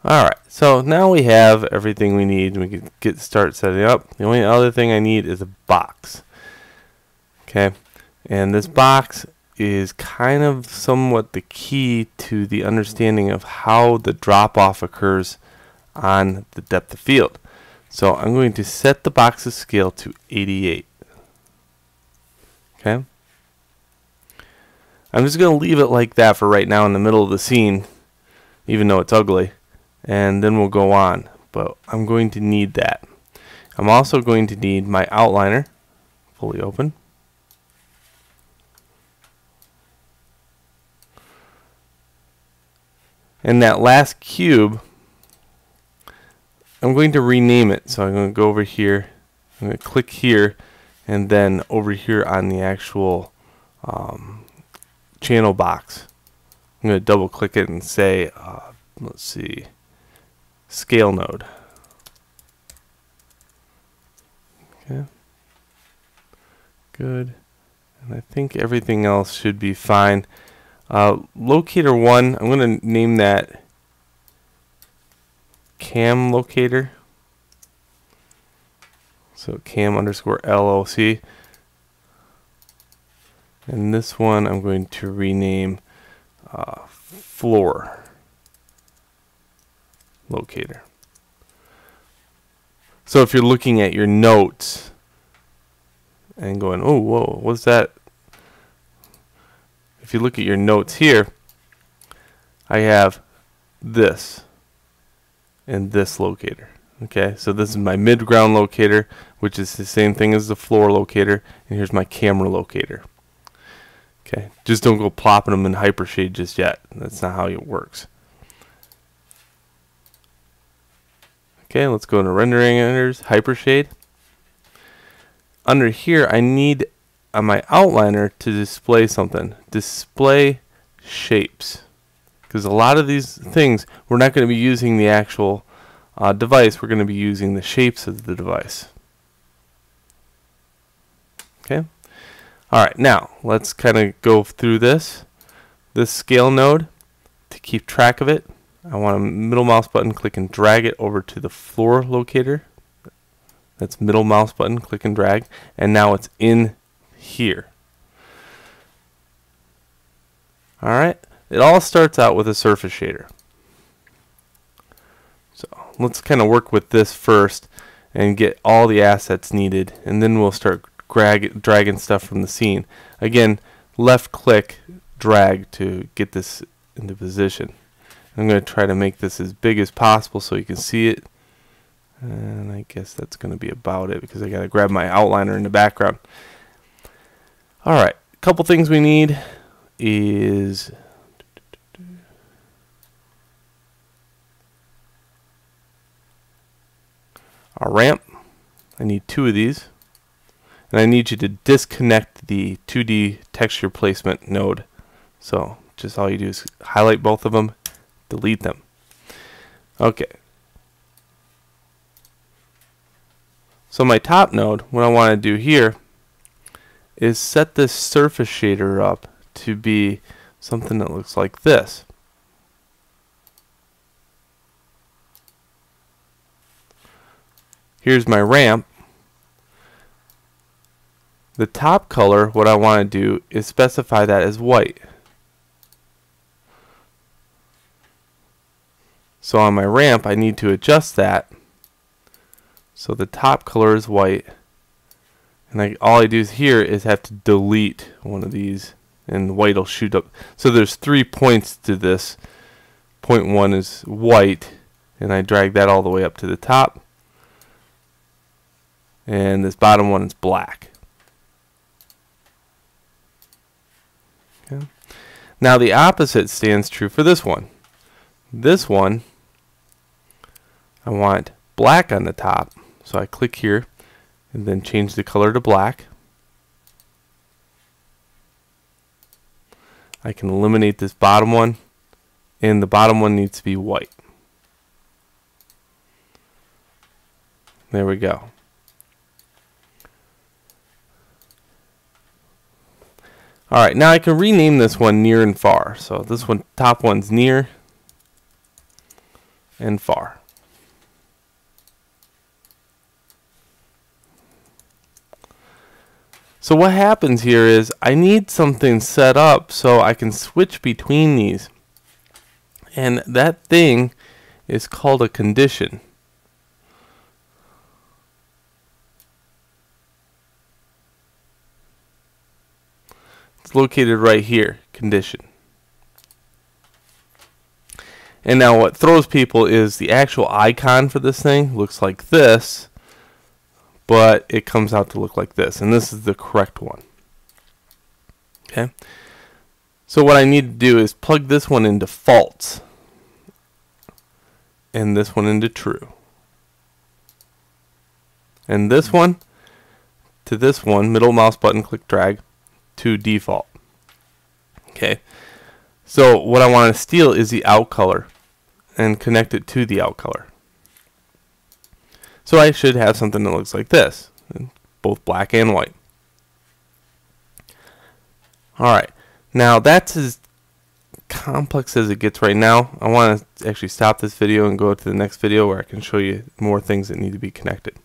Alright, so now we have everything we need. We can start setting up. The only other thing I need is a box. Okay, and this box is kind of somewhat the key to the understanding of how the drop-off occurs on the depth of field. So I'm going to set the box's scale to 88. Okay, I'm just going to leave it like that for right now in the middle of the scene, even though it's ugly, and then we'll go on. But I'm going to need that. I'm also going to need my outliner fully open. And that last cube, I'm going to rename it. So I'm going to go over here, I'm going to click here, and then over here on the actual channel box, I'm going to double click it and say, let's see, scale node. Okay, good. And I think everything else should be fine. Locator 1, I'm going to name that cam locator. So cam underscore LOC. And this one I'm going to rename floor locator. So if you're looking at your notes and going, oh, whoa, what's that? If you look at your notes here, I have this and this locator. Okay, so this is my mid-ground locator, which is the same thing as the floor locator, and here's my camera locator. Okay, just don't go plopping them in hypershade just yet. That's not how it works. Okay, let's go into rendering editors, hypershade. Under here, I need on my outliner to display something. Display shapes. Because a lot of these things, we're not going to be using the actual device, we're going to be using the shapes of the device. Okay. Alright, now let's kind of go through this. This scale node, to keep track of it, I want a middle mouse button, click and drag it over to the floor locator. That's middle mouse button, click and drag, and now it's in here. Alright, it all starts out with a surface shader. So let's kind of work with this first and get all the assets needed, and then we'll start dragging stuff from the scene. Again, left click, drag to get this into position. I'm going to try to make this as big as possible so you can see it. And I guess that's going to be about it because I got to grab my outliner in the background. Alright, a couple things we need is a ramp. I need 2 of these. And I need you to disconnect the 2D texture placement node. So just all you do is highlight both of them, delete them. Okay. So my top node, what I want to do here is set this surface shader up to be something that looks like this. Here's my ramp. The top color, what I want to do is specify that as white. So on my ramp, I need to adjust that so the top color is white. And all I do here is have to delete one of these, and white will shoot up. So there's 3 points to this. Point 1 is white, and I drag that all the way up to the top. And this bottom one is black. Okay. Now the opposite stands true for this one. This one, I want black on the top, so I click here and then change the color to black. I can eliminate this bottom one, and the bottom one needs to be white. There we go. Alright, now I can rename this one near and far. So this one, top one's near, and far. So what happens here is I need something set up so I can switch between these. And that thing is called a condition. It's located right here, condition. And now what throws people is the actual icon for this thing looks like this, but it comes out to look like this, and this is the correct one. Okay? So what I need to do is plug this one into false and this one into true. And this one to this one, middle mouse button, click drag to default. Okay. So what I want to steal is the out color and connect it to the out color. So I should have something that looks like this, both black and white. Alright, now that's as complex as it gets right now. I want to actually stop this video and go to the next video where I can show you more things that need to be connected.